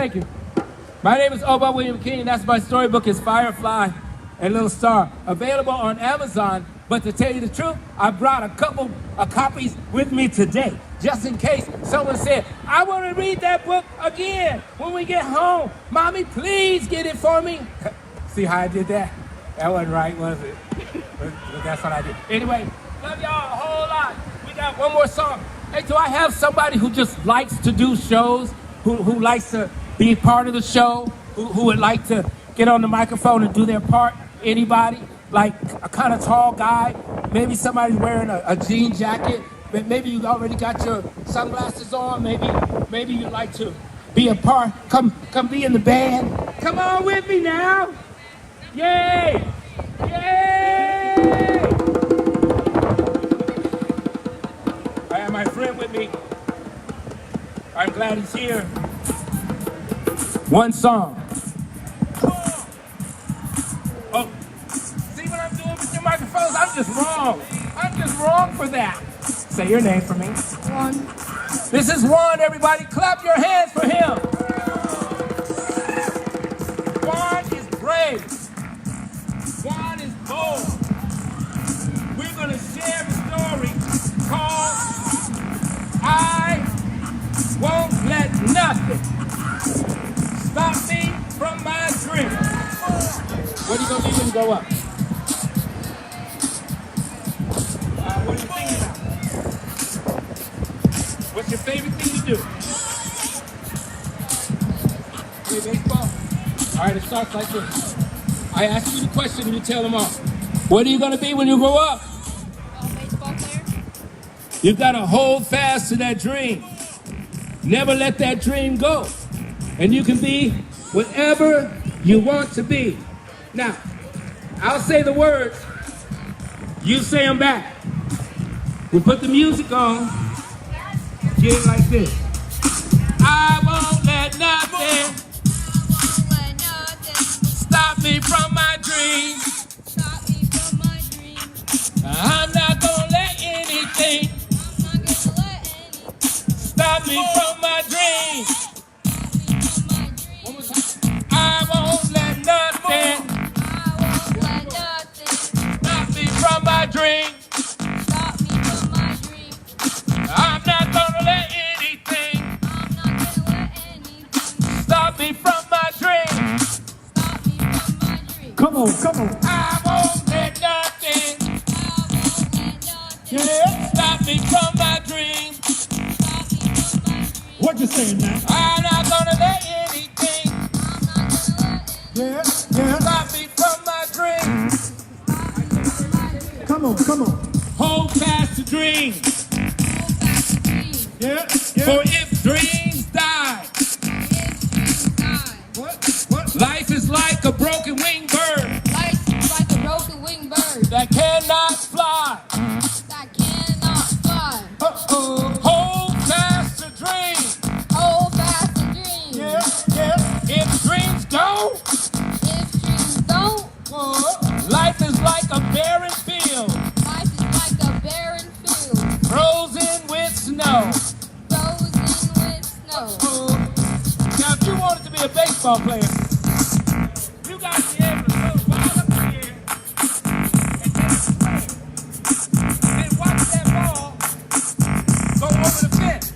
thank you. My name is Oba William King. That's my storybook is Firefly and Little Star. Available on Amazon. But to tell you the truth, I brought a couple of copies with me today, just in case someone said, I want to read that book again when we get home. Mommy, please get it for me. See how I did that? That wasn't right, was it? But that's what I did. Anyway, love y'all a whole lot. We got one more song. Hey, do I have somebody who just likes to do shows, who likes to be part of the show, who would like to get on the microphone and do their part? Anybody? Like a kind of tall guy, maybe somebody's wearing a jean jacket, maybe you already got your sunglasses on, maybe you'd like to be a part, come be in the band. Come on with me now. Yay! Yay! I have my friend with me. I'm glad he's here. One song. Oh. What I'm doing with your microphones, I'm just wrong. I'm just wrong for that. Say your name for me. Juan. This is Juan, everybody. Clap your hands for him. Juan is brave. Juan is bold. We're going to share a story called I Won't Let Nothing Stop Me From My Dream. What are you going to do when you grow up? What are you thinking about? What's your favorite thing to do? Play baseball? All right, it starts like this. I ask you the question and you tell them all. What are you going to be when you grow up? A baseball player. You've got to hold fast to that dream. Never let that dream go. And you can be whatever you want to be. Now, I'll say the words. You say them back. We put the music on. Get it like this. I won't let nothing stop me from my dreams. I'm not gonna let anything stop me from my dreams. One more time. I won't let nothing stop me from my dreams. I'm not gonna let anything stop me from my dream. Come on. I won't let nothing stop me from my dream. What you saying, man? I'm not gonna let anything stop me from my dream. Come on. Hold fast to dreams. Yeah. For if dreams die, What? life is like a broken winged bird Life is like a broken winged bird that cannot fly. that cannot fly. Hold fast to dreams. Hold fast to dreams. Yeah. If dreams go, If dreams don't, life is like a barren field, life is like a barren field, frozen with snow. frozen with snow. Now, if you wanted to be a baseball player, you got to be able to throw the ball up in the air and get it straight. Then watch that ball go over the fence.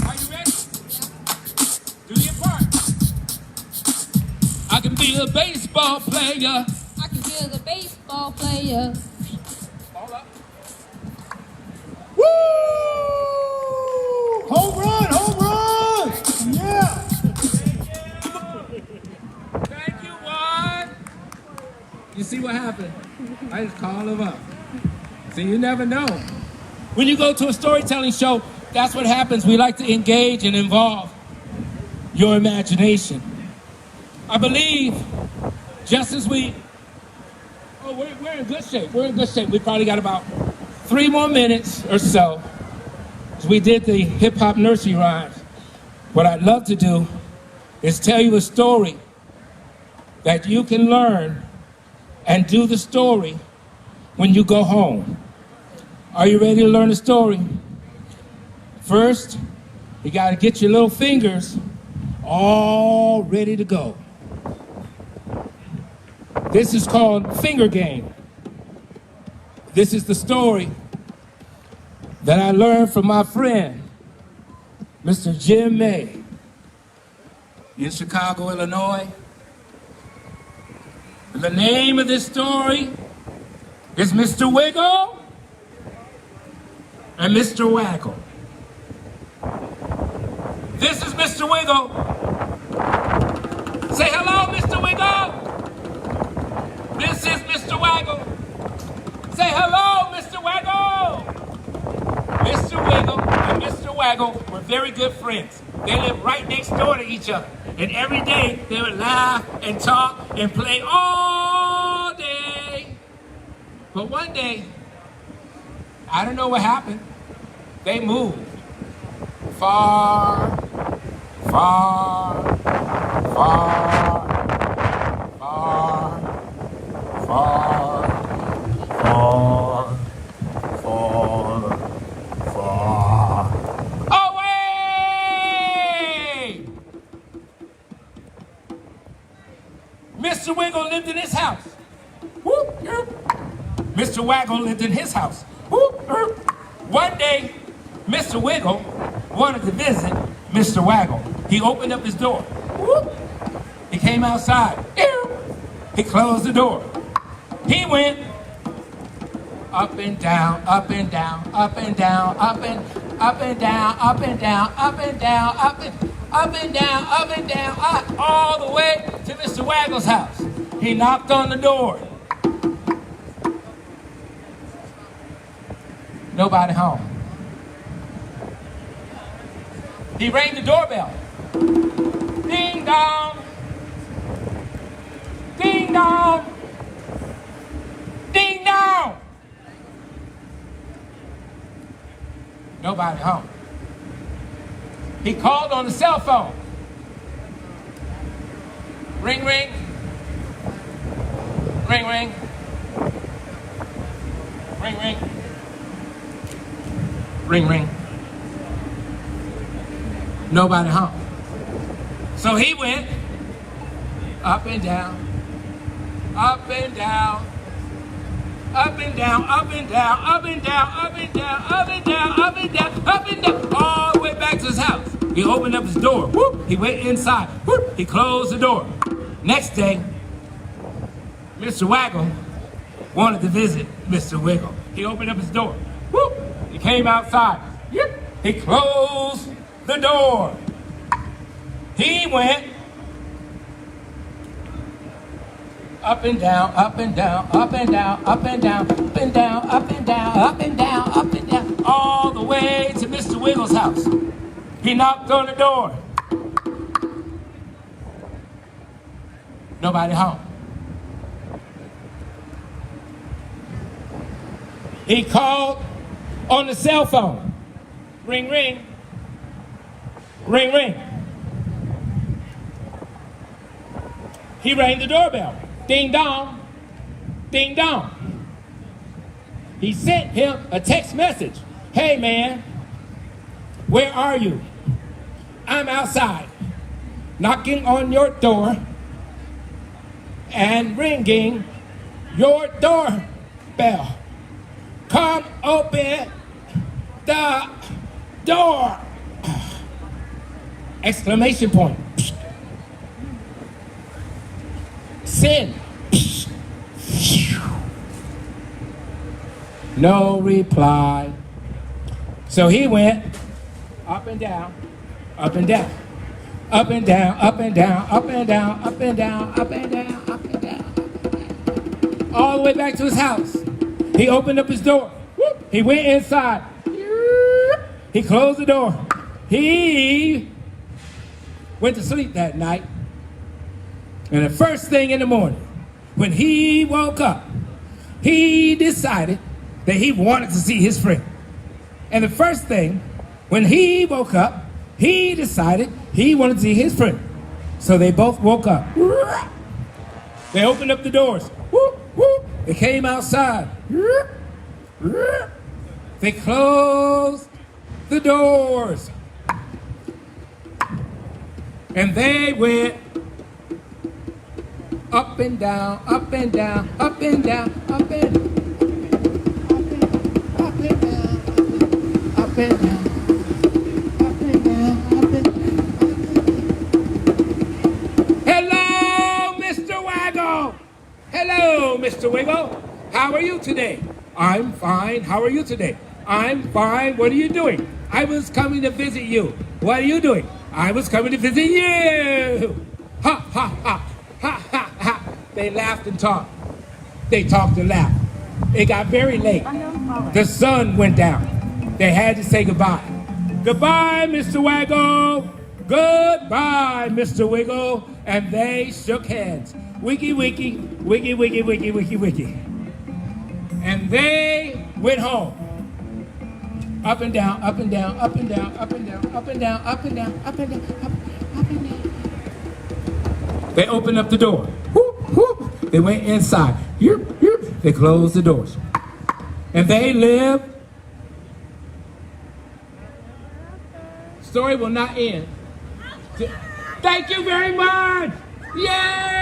Are you ready? Do your part. I can be a baseball player. I can feel the baseball player. Ball up. Woo! Home run! Yeah. Thank you, Juan. You see what happened? I just call him up. See, you never know. When you go to a storytelling show, that's what happens. We like to engage and involve your imagination. I believe, just as we're in good shape. We're in good shape. We probably got about 3 more minutes or so. As we did the hip-hop nursery rhymes. What I'd love to do is tell you a story that you can learn and do the story when you go home. Are you ready to learn the story? First, you got to get your little fingers all ready to go. This is called Finger Game. This is the story that I learned from my friend, Mr. Jim May, in Chicago, Illinois. The name of this story is Mr. Wiggle and Mr. Waggle. This is Mr. Wiggle. Say hello, Mr. Wiggle. This is Mr. Waggle. Say hello, Mr. Waggle. Mr. Wiggle and Mr. Waggle were very good friends. They lived right next door to each other. And every day they would laugh and talk and play all day. But one day, I don't know what happened. They moved far, far, far, far, far, far, far, far away. Mr. Wiggle lived in his house. Whoop, whoop. Mr. Waggle lived in his house. Whoop, whoop. One day, Mr. Wiggle wanted to visit Mr. Waggle. He opened up his door. Whoop. He came outside. He closed the door. He went up and down, up and down, up and down, up and down, up and down, up and down, up and down, up and down, all the way to Mr. Waggle's house. He knocked on the door. Nobody home. He rang the doorbell. Ding dong. Ding dong. Ding dong. Nobody home. He called on the cell phone. Ring, ring. Ring, ring. Ring, ring. Ring, ring. Nobody home. So he went up and down, up and down, up and down, up and down, up and down, up and down, up and down, up and down, up and down, all the way back to his house. He opened up his door. Whoop. He went inside. Whoop. He closed the door. Next day, Mr. Waggle wanted to visit Mr. Wiggle. He opened up his door. Whoop. He came outside. Yep. He closed the door. He went up and down, up and down, up and down, up and down, up and down, up and down, up and down, up and down, all the way to Mr. Wiggle's house. He knocked on the door. Nobody home. He called on the cell phone. Ring, ring. Ring, ring. He rang the doorbell. Ding dong. Ding dong. He sent him a text message. Hey man, where are you? I'm outside, knocking on your door and ringing your doorbell. Come open the door! Exclamation point. Send. No reply. So he went up and down, up and down, up and down, up and down, up and down, up and down, up and down, up and down, all the way back to his house. He opened up his door. He went inside. He closed the door. He went to sleep that night. And the first thing in the morning, when he woke up, he decided that he wanted to see his friend. And the first thing, when he woke up, he decided he wanted to see his friend. So they both woke up. They opened up the doors. They came outside. They closed the doors. And they went up and down, up and down, up and down, up and up and down, up and down, up and down, up and down. Hello, Mr. Waggle. Hello, Mr. Wiggle. How are you today? I'm fine. How are you today? I'm fine. What are you doing? I was coming to visit you. What are you doing? I was coming to visit you. Ha, ha, ha, ha, ha, ha. They laughed and talked. They talked and laughed. It got very late. The sun went down. They had to say goodbye. Goodbye, Mr. Waggle. Goodbye, Mr. Wiggle. And they shook hands. Wiggy, wiggy, wiggy, wiggy, wiggy, wiggy, wiggy. And they went home. Up and down, up and down, up and down, up and down, up and down, up and down, up and down, up and down. They opened up the door. Whoop, whoop. They went inside. Yip, yip. They closed the doors. And they lived. Story will not end. Thank you very much. Yay!